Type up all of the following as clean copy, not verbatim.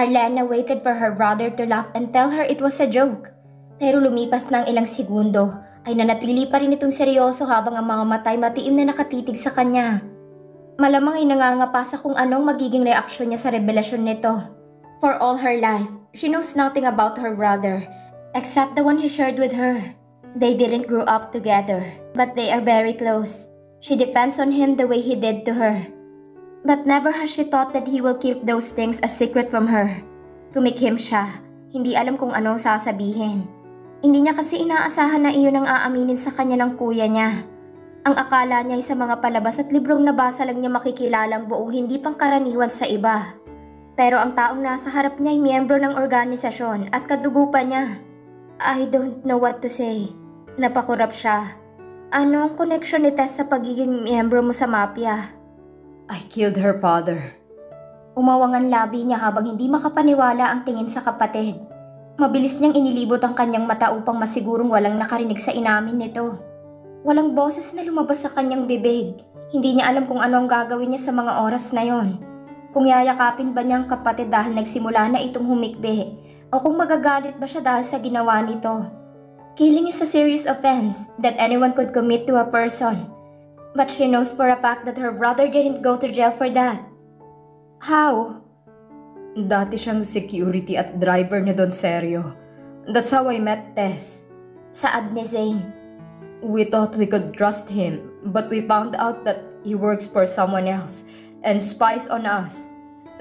Arlena waited for her brother to laugh and tell her it was a joke. Pero lumipas ng ilang segundo ay nanatili pa rin itong seryoso habang ang mga matay matiim na nakatitig sa kanya. Malamang ay nangangapa sa kung anong magiging reaksyon niya sa revelasyon nito. For all her life, she knows nothing about her brother except the one he shared with her. They didn't grow up together, but they are very close. She depends on him the way he did to her. But never has she thought that he will keep those things a secret from her. Tumikhim siya, hindi alam kung anong sasabihin. Hindi niya kasi inaasahan na iyon ang aaminin sa kanya ng kuya niya. Ang akala niya ay sa mga palabas at librong nabasa lang niya makikilalang buong hindi pangkaraniwan sa iba. Pero ang taong nasa harap niya ay miyembro ng organisasyon at kadugo pa niya. I don't know what to say. Napakurap siya. Ano ang connection ni Tess sa pagiging miyembro mo sa mafia? I killed her father. Umawang ang labi niya habang hindi makapaniwala ang tingin sa kapatid. Mabilis niyang inilibot ang kanyang mata upang masigurong walang nakarinig sa inamin nito. Walang boses na lumabas sa kanyang bibig. Hindi niya alam kung ano ang gagawin niya sa mga oras na yon. Kung yayakapin ba niyang kapatid dahil nagsimula na itong humikbi o kung magagalit ba siya dahil sa ginawa nito. Killing is a serious offense that anyone could commit to a person. But she knows for a fact that her brother didn't go to jail for that. How? Dati siyang security at driver ni Don Sergio. That's how I met Tess. Saad ni Zane. We thought we could trust him, but we found out that he works for someone else and spies on us.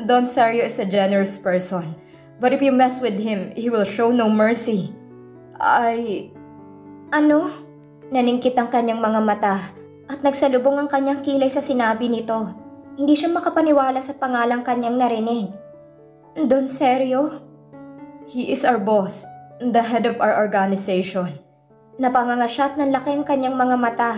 Don Sergio is a generous person, but if you mess with him, he will show no mercy. Ano? Naningkit ang kanyang mga mata at nagsalubong ang kanyang kilay sa sinabi nito. Hindi siya makapaniwala sa pangalang kanyang narinig. Don Sergio? He is our boss, the head of our organization. Napanganga siya at nanlaki ang kanyang mga mata.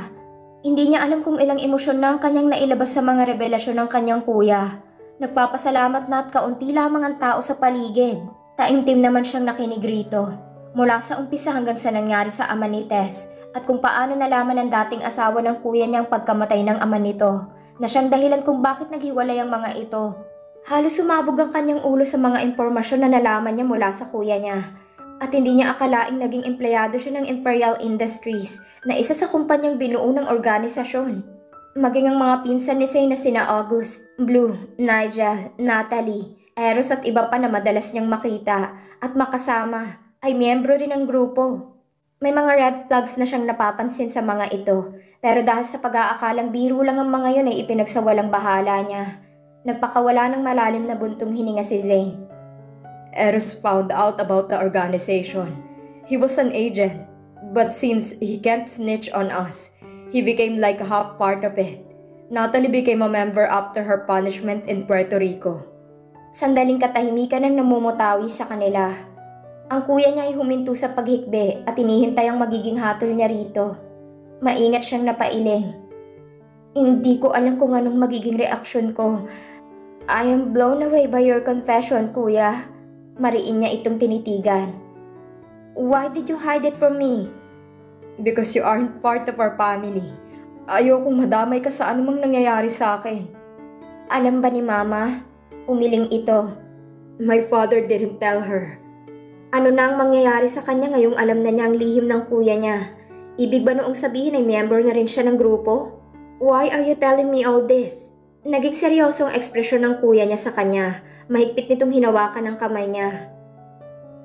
Hindi niya alam kung ilang emosyon na ang kanyang nailabas sa mga revelasyon ng kanyang kuya. Nagpapasalamat na at kaunti lamang ang tao sa paligid. Taimtim naman siyang nakinig rito. Mula sa umpisa hanggang sa nangyari sa ama ni Tess at kung paano nalaman ng dating asawa ng kuya niyang pagkamatay ng ama nito na siyang dahilan kung bakit naghiwalay ang mga ito. Halos sumabog ang kanyang ulo sa mga impormasyon na nalaman niya mula sa kuya niya. At hindi niya akalaing naging empleyado siya ng Imperial Industries na isa sa kumpanyang binuo ng organisasyon. Maging ang mga pinsan ni Zane na sina August, Blue, Nigel, Natalie, Eros at iba pa na madalas niyang makita at makasama ay miyembro rin ng grupo. May mga red flags na siyang napapansin sa mga ito pero dahil sa pag-aakalang biro lang ang mga yun ay ipinagsawalang bahala niya. Nagpakawala ng malalim na buntong hininga si Zane. Eros found out about the organization. He was an agent, but since he can't snitch on us, he became like a half part of it. Natalie became a member after her punishment in Puerto Rico. Sandaling katahimikan ang namumutawi sa kanila. Ang kuya niya ay huminto sa paghikbi at hinihintay ang magiging hatol niya rito. Maingat siyang napailing. Hindi ko alam kung anong magiging reaksyon ko. I am blown away by your confession, kuya. Mariin niya itong tinitigan. Why did you hide it from me? Because you aren't part of our family. Ayokong madamay ka sa anumang nangyayari sa akin. Alam ba ni Mama? Umiling ito. My father didn't tell her. Ano na ang mangyayari sa kanya ngayong alam na niya ang lihim ng kuya niya? Ibig ba noong sabihin ay member na rin siya ng grupo? Why are you telling me all this? Naging seryosong ekspresyon ng kuya niya sa kanya. Mahigpit nitong hinawakan ng kamay niya.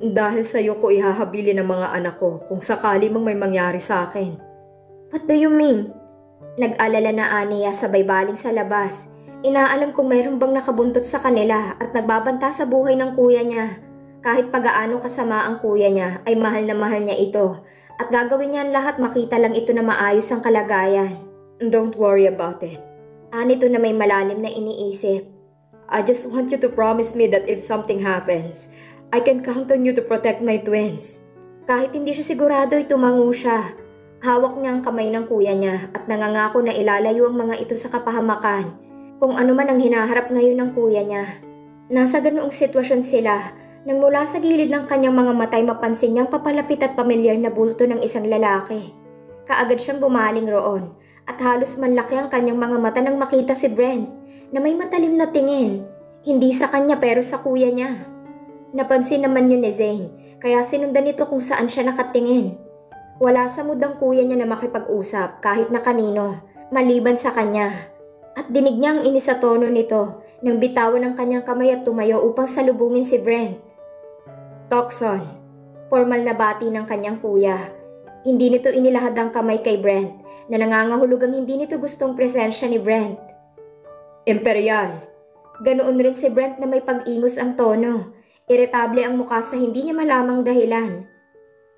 Dahil sa'yo ko ihahabili ng mga anak ko kung sakali mang may mangyari sa akin. What do you mean? Nag-alala na Aniya sabay baling sa labas. Inaalam kung mayroon bang nakabuntot sa kanila at nagbabanta sa buhay ng kuya niya. Kahit pagaano kasama ang kuya niya ay mahal na mahal niya ito at gagawin niya ang lahat makita lang ito na maayos ang kalagayan. Don't worry about it. Anito na may malalim na iniisip. I just want you to promise me that if something happens, I can count on you to protect my twins. Kahit hindi siya sigurado ay tumango siya. Hawak niya ang kamay ng kuya niya at nangangako na ilalayo ang mga ito sa kapahamakan. Kung ano man ang hinaharap ngayon ng kuya niya. Nasa ganoong sitwasyon sila nang mula sa gilid ng kanyang mga matay mapansin niyang papalapit at pamilyar na bulto ng isang lalaki. Kaagad siyang bumaling roon at halos manlaki ang kanyang mga mata nang makita si Brent na may matalim na tingin. Hindi sa kanya pero sa kuya niya. Napansin naman yun ni Zane, kaya sinundan nito kung saan siya nakatingin. Wala sa mood ang kuya niya na makipag-usap kahit na kanino, maliban sa kanya. At dinig niya ang inis sa tono nito nang bitawan ang kanyang kamay at tumayo upang salubungin si Brent. "Tucson," formal na bati ng kanyang kuya. Hindi nito inilahad ang kamay kay Brent na nangangahulugang hindi nito gustong presensya ni Brent. "Imperial." Ganoon rin si Brent na may pag-ingos ang tono. Iritable ang mukha sa hindi niya malamang dahilan.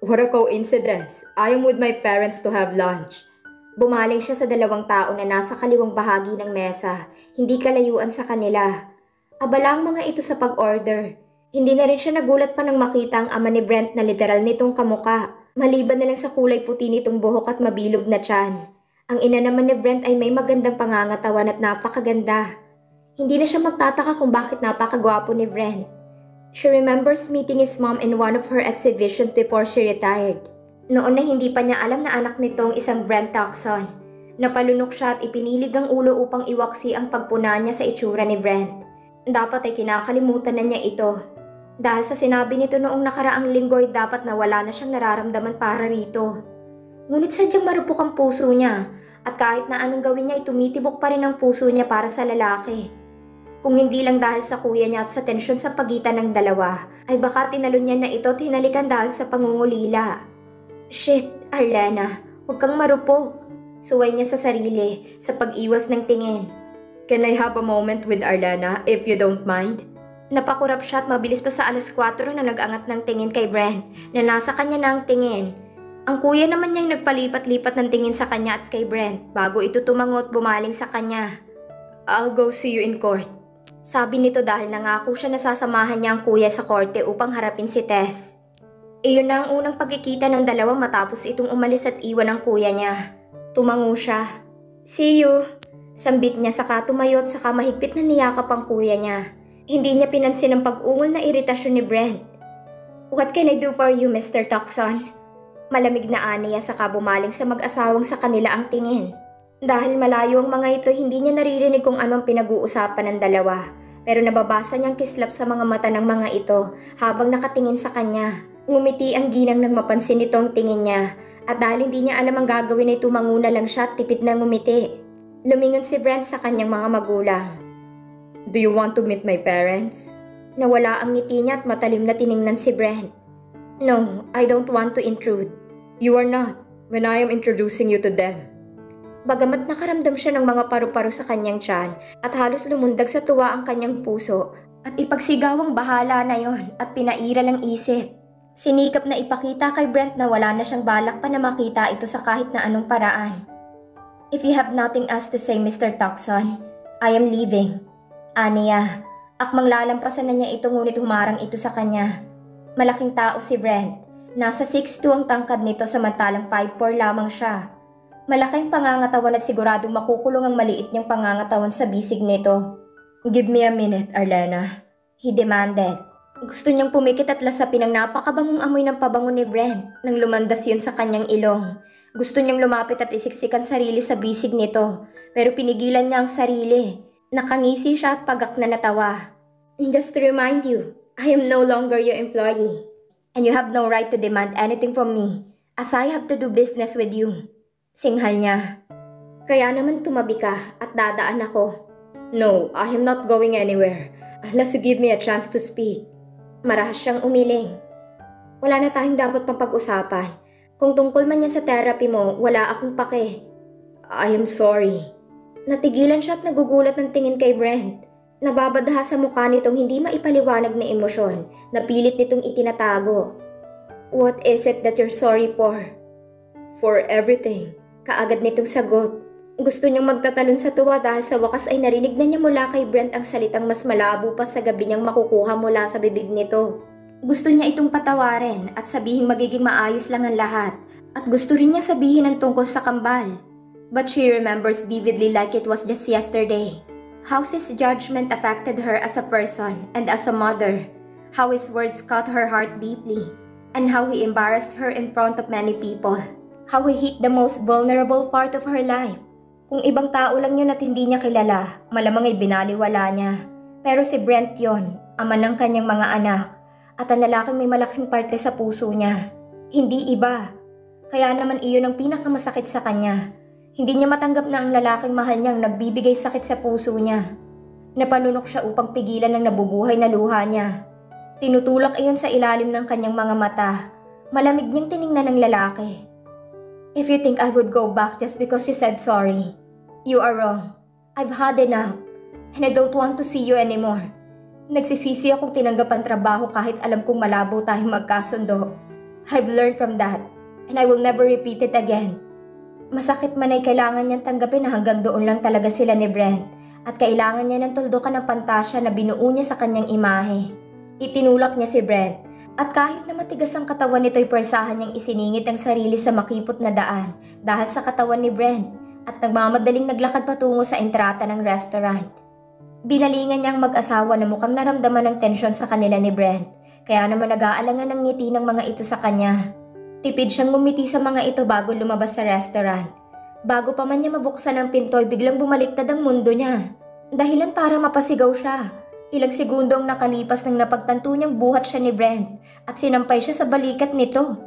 "What a coincidence. I am with my parents to have lunch." Bumaling siya sa dalawang tao na nasa kaliwang bahagi ng mesa, hindi kalayuan sa kanila. Abala ang mga ito sa pag-order. Hindi na rin siya nagulat pa nang makita ang ama ni Brent na literal nitong kamuka, maliban na lang sa kulay puti nitong buhok at mabilog na tiyan. Ang ina naman ni Brent ay may magandang pangangatawan at napakaganda. Hindi na siya magtataka kung bakit napakagwapo ni Brent. She remembers meeting his mom in one of her exhibitions before she retired. Noon na hindi pa niya alam na anak nitong isang Brent Tucson. Napalunok siya at ipinilig ang ulo upang iwaksi ang pagpuna niya sa itsura ni Brent. Dapat ay kinakalimutan na niya ito. Dahil sa sinabi nito noong nakaraang linggo ay dapat na wala na siyang nararamdaman para rito. Ngunit sadyang marupok ang puso niya at kahit na anong gawin niya ay tumitibok pa rin ang puso niya para sa lalaki. Kung hindi lang dahil sa kuya niya at sa tensyon sa pagitan ng dalawa, ay baka tinalon niya na ito at hinalikan dahil sa pangungulila. "Shit, Arlena, huwag kang marupok." Suway niya sa sarili sa pag-iwas ng tingin. "Can I have a moment with Arlena if you don't mind?" Napakurap siya at mabilis pa sa 4:00 na nag-angat ng tingin kay Brent na nasa kanya na ang tingin. Ang kuya naman niya ay nagpalipat-lipat ng tingin sa kanya at kay Brent bago ito tumango at bumaling sa kanya. "I'll go see you in court." Sabi nito dahil nangako siya na sasamahan niya ang kuya sa korte upang harapin si Tess. Iyon na ang unang pagkikita ng dalawa matapos itong umalis at iwan ang kuya niya. Tumango siya. "See you." Sambit niya saka tumayo at saka mahigpit na niyakap ang kuya niya. Hindi niya pinansin ang pag-ungol na iritasyon ni Brent. "What can I do for you, Mr. Tucson?" Malamig na aniya saka bumaling sa mag-asawang sa kanila ang tingin. Dahil malayo ang mga ito, hindi niya naririnig kung anong pinag-uusapan ng dalawa. Pero nababasa niyang kislap sa mga mata ng mga ito habang nakatingin sa kanya. Ngumiti ang ginang nang mapansin nito ang tingin niya at dahil hindi niya alam ang gagawin ay tumango na lang siya at tipid na ngumiti. Lumingon si Brent sa kanyang mga magulang. "Do you want to meet my parents?" Nawala ang ngiti niya at matalim na tiningnan si Brent. "No, I don't want to intrude." "You are not, when I am introducing you to them." Bagamat nakaramdam siya ng mga paru-paro sa kanyang tiyan at halos lumundag sa tuwa ang kanyang puso at ipagsigawang bahala na yon at pinairal ang isip. Sinikap na ipakita kay Brent na wala na siyang balak pa na makita ito sa kahit na anong paraan. "If you have nothing else to say, Mr. Tucson, I am leaving." Aniya, akmang lalampasan na niya ito ngunit humarang ito sa kanya. Malaking tao si Brent. Nasa 6'2" ang tangkad nito samantalang 5'4" lamang siya. Malaking pangangatawan at siguradong makukulong ang maliit niyang pangangatawan sa bisig nito. "Give me a minute, Arlena," he demanded. Gusto niyang pumikit at lasapin ang napakabangong amoy ng pabango ni Brent nang lumandas yun sa kanyang ilong. Gusto niyang lumapit at isiksikan sarili sa bisig nito, pero pinigilan niya ang sarili. Nakangisi siya at pagak na natawa. "Just to remind you, I am no longer your employee, and you have no right to demand anything from me, as I have to do business with you." Singhal niya. "Kaya naman tumabi ka at dadaan ako." "No, I am not going anywhere, unless you give me a chance to speak." Marahas siyang umiling. "Wala na tayong dapat pang pag-usapan. Kung tungkol man yan sa therapy mo, wala akong pake." "I am sorry." Natigilan siya at nagugulat ng tingin kay Brent. Nababadha sa mukha nitong hindi maipaliwanag na emosyon na pilit nitong itinatago. "What is it that you're sorry for?" "For everything." Kaagad nitong sagot. Gusto niyang magtatalon sa tuwa dahil sa wakas ay narinig na niya mula kay Brent ang salitang mas malabo pa sa gabi niyang makukuha mula sa bibig nito. Gusto niya itong patawarin at sabihin magiging maayos lang ang lahat at gusto rin niya sabihin ang tungkol sa kambal. But she remembers vividly like it was just yesterday. How his judgment affected her as a person and as a mother. How his words cut her heart deeply. And how he embarrassed her in front of many people. How he hit the most vulnerable part of her life. Kung ibang tao lang yun at hindi niya kilala, malamang ay binaliwala niya. Pero si Brent yon, ama ng kanyang mga anak, at ang lalaking may malaking parte sa puso niya. Hindi iba. Kaya naman iyon ang pinakamasakit sa kanya. Hindi niya matanggap na ang lalaking mahal niyang nagbibigay sakit sa puso niya. Napalunok siya upang pigilan ang nabubuhay na luha niya. Tinutulak iyon sa ilalim ng kanyang mga mata. Malamig niyang tiningnan ng lalaki. If you think I would go back just because you said sorry, you are wrong. I've had enough, and I don't want to see you anymore. Nagsisisi akong tinanggap ang trabaho kahit alam kong malabo tayong magkasundo. I've learned from that, and I will never repeat it again. Masakit man ay kailangan niyang tanggapin na hanggang doon lang talaga sila ni Brent, at kailangan niya ng tuldukan ng pantasya na binuo niya sa kanyang imahe. Itinulak niya si Brent, at kahit na matigas ang katawan nito'y persahan niyang isiningit ang sarili sa makipot na daan dahil sa katawan ni Brent at nagmamadaling naglakad patungo sa entrata ng restaurant. Binalingan niyang mag-asawa na mukhang naramdaman ng tensyon sa kanila ni Brent, kaya naman nag-aalangan ng ngiti ng mga ito sa kanya. Tipid siyang ngumiti sa mga ito bago lumabas sa restaurant. Bago pa man niya mabuksan ang pinto ay biglang bumaliktad ang mundo niya. Dahilan para mapasigaw siya. Ilang segundo ang nakalipas nang napagtanto niyang buhat siya ni Brent at sinampay siya sa balikat nito.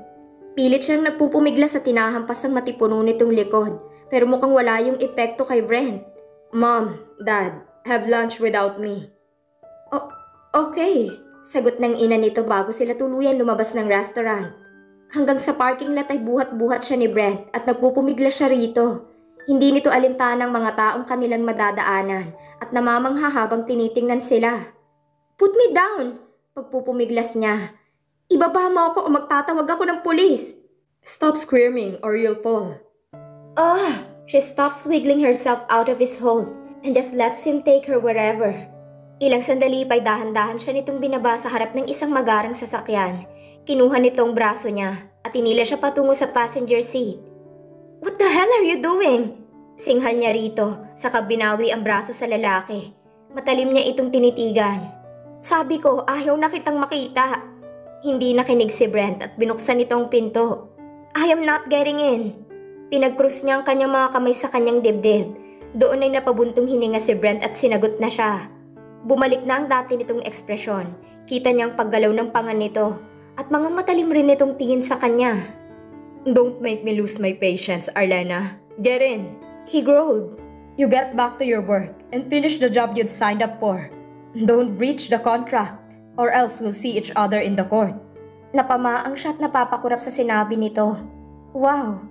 Pilit siyang nagpupumigla sa tinahampas ng matipuno nitong likod, pero mukhang wala yung epekto kay Brent. Mom, Dad, have lunch without me. Okay, sagot ng ina nito bago sila tuluyan lumabas ng restaurant. Hanggang sa parking lot ay buhat-buhat siya ni Brent at nagpupumigla siya rito. Hindi nito alintanang mga taong kanilang madadaanan at namamangha habang tinitingnan sila. Put me down! Pagpupumiglas niya. Ibaba mo ako o magtatawag ako ng pulis. Stop screaming or you'll fall. She stops wiggling herself out of his hold and just lets him take her wherever. Ilang sandali pa'y dahan-dahan siya nitong binaba sa harap ng isang magarang sasakyan. Kinuha nitong braso niya at inila siya patungo sa passenger seat. What the hell are you doing? Singhal niya rito, saka binawi ang braso sa lalaki. Matalim niya itong tinitigan. Sabi ko, ayaw na kitang makita. Hindi nakinig si Brent at binuksan itong pinto. I am not getting in. Pinag-cross niya ang kanyang mga kamay sa kanyang dibdib. Doon ay napabuntong hininga si Brent at sinagot na siya. Bumalik na ang dati nitong ekspresyon. Kita niyang paggalaw ng pangan nito at mga matalim rin nitong tingin sa kanya. Don't make me lose my patience, Arlena. Get in. He growled. You get back to your work and finish the job you'd signed up for. Don't breach the contract or else we'll see each other in the court. Napamaang siya at napapakurap sa sinabi nito. Wow,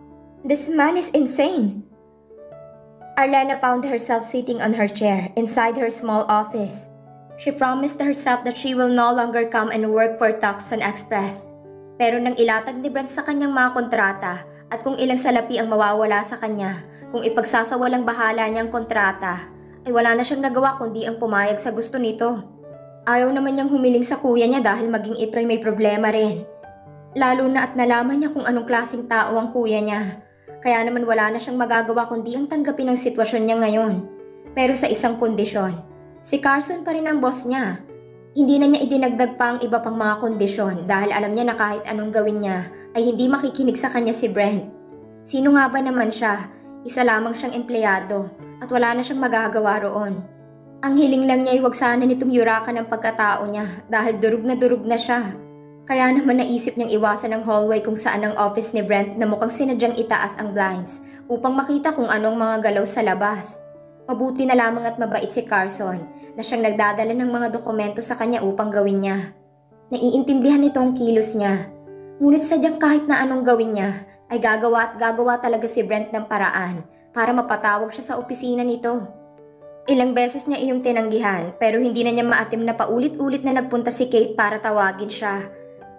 this man is insane. Arlena found herself sitting on her chair inside her small office. She promised herself that she will no longer come and work for Tucson Express. Pero nang ilatag ni Brent sa kanyang mga kontrata at kung ilang salapi ang mawawala sa kanya kung ipagsasawalang bahala niyang kontrata, ay wala na siyang nagawa kundi ang pumayag sa gusto nito. Ayaw naman niyang humiling sa kuya niya dahil maging ito'y may problema rin. Lalo na at nalaman niya kung anong klaseng tao ang kuya niya. Kaya naman wala na siyang magagawa kundi ang tanggapin ang sitwasyon niya ngayon. Pero sa isang kondisyon, si Carson pa rin ang boss niya. Hindi na niya idinagdag pa ang iba pang mga kondisyon dahil alam niya na kahit anong gawin niya ay hindi makikinig sa kanya si Brent. Sino nga ba naman siya? Isa lamang siyang empleyado at wala na siyang magagawa roon. Ang hiling lang niya ay huwag sana nitong yurakan ng pagkatao niya dahil durug na siya. Kaya naman naisip niyang iwasan ang hallway kung saan ang office ni Brent na mukhang sinadyang itaas ang blinds upang makita kung anong mga galaw sa labas. Mabuti na lamang at mabait si Carson na siyang nagdadala ng mga dokumento sa kanya upang gawin niya. Naiintindihan nito ang kilos niya. Ngunit sadyang kahit na anong gawin niya, ay gagawa talaga si Brent ng paraan para mapatawag siya sa opisina nito. Ilang beses niya iyong tinanggihan pero hindi na niya maatim na paulit-ulit na nagpunta si Kate para tawagin siya.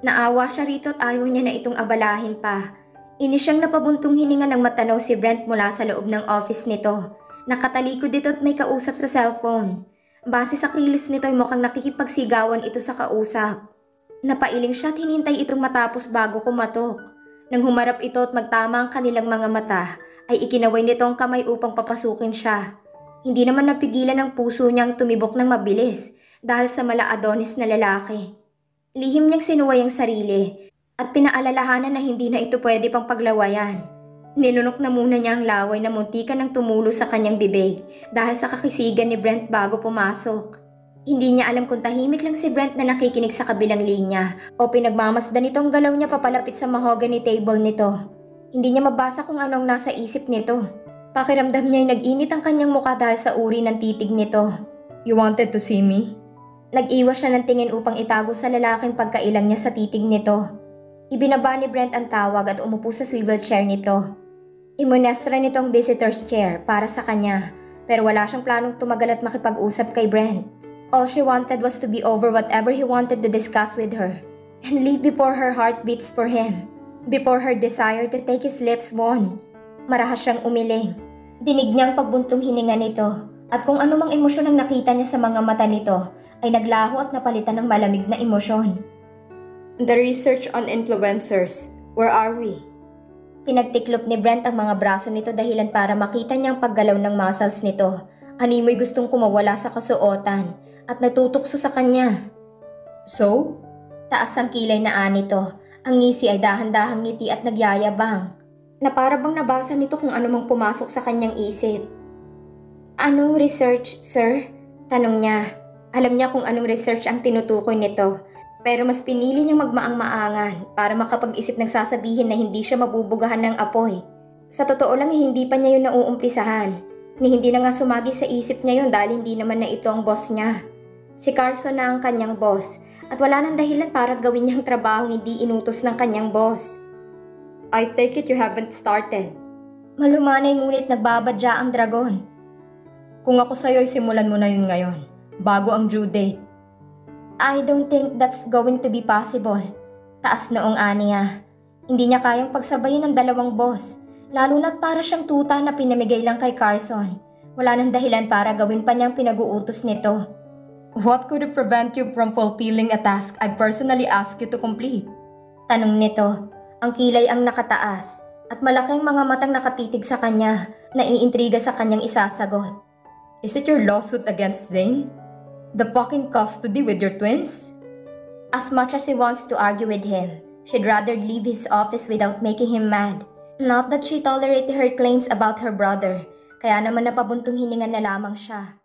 Naawa siya rito at ayaw niya na itong abalahin pa. Inis siyang napabuntong hininga ng matanaw si Brent mula sa loob ng office nito. Nakatalikod dito at may kausap sa cellphone. Base sa kilos nito ay mukhang nakikipagsigawan ito sa kausap. Napailing siya at hinintay itong matapos bago kumatok. Nang humarap ito at magtama ang kanilang mga mata, ay ikinaway nito ang kamay upang papasukin siya. Hindi naman napigilan ng puso niyang tumibok ng mabilis dahil sa mala-adonis na lalaki. Lihim niyang sinuway ang sarili at pinaalalahanan na hindi na ito pwede pang paglawayan. Nilunok na muna niya ang laway na muntikan ng tumulo sa kanyang bibig dahil sa kakisigan ni Brent bago pumasok. Hindi niya alam kung tahimik lang si Brent na nakikinig sa kabilang linya o pinagmamasdan nitong galaw niya papalapit sa mahogany table nito. Hindi niya mabasa kung anong nasa isip nito. Pakiramdam niya'y nag-init ang kanyang mukha dahil sa uri ng titig nito. You wanted to see me? Nag-iwas siya ng tingin upang itago sa lalaking pagkailang niya sa titig nito. Ibinaba ni Brent ang tawag at umupo sa swivel chair nito. Imunestra nitong visitor's chair para sa kanya pero wala siyang planong tumagal at makipag-usap kay Brent. All she wanted was to be over whatever he wanted to discuss with her and leave before her heart beats for him, before her desire to take his lips won. Marahas siyang umiling. Dinig niyang pagbuntong hininga nito at kung anumang emosyon ang nakita niya sa mga mata nito ay naglaho at napalitan ng malamig na emosyon. The research on influencers, where are we? Pinagtiklop ni Brent ang mga braso nito dahilan para makita niyang paggalaw ng muscles nito. Animoy gustong kumawala sa kasuotan at natutukso sa kanya. So? Taas ang kilay na nito. Ang ngisi ay dahan-dahang ngiti at nagyayabang. Na para bang nabasa nito kung anumang pumasok sa kanyang isip. Anong research, sir? Tanong niya. Alam niya kung anong research ang tinutukoy nito. Pero mas pinili niyang magmaang-maangan para makapag-isip ng sasabihin na hindi siya mabubugahan ng apoy. Sa totoo lang hindi pa niya yun nauumpisahan. Ni hindi na nga sumagi sa isip niya yun dahil hindi naman na ito ang boss niya. Si Carson na ang kanyang boss at wala nang dahilan para gawin niyang trabaho hindi inutos ng kanyang boss. I take it you haven't started. Malumanay ngunit nagbabadya ang dragon. Kung ako sa'yo ay simulan mo na yun ngayon, bago ang due date. I don't think that's going to be possible. Taas noong aniya. Hindi niya kayang pagsabayin ng dalawang boss, lalo na't para siyang tuta na pinamigay lang kay Carson. Wala nang dahilan para gawin pa niyang pinag-uutos nito. What could prevent you from fulfilling a task I personally asked you to complete? Tanong nito. Ang kilay ang nakataas at malaking mga matang nakatitig sa kanya na iintriga sa kanyang isasagot. Is it your lawsuit against Zane? The fucking custody with your twins? As much as she wants to argue with him, she'd rather leave his office without making him mad. Not that she tolerated her claims about her brother, kaya naman napabuntong hininga na lamang siya.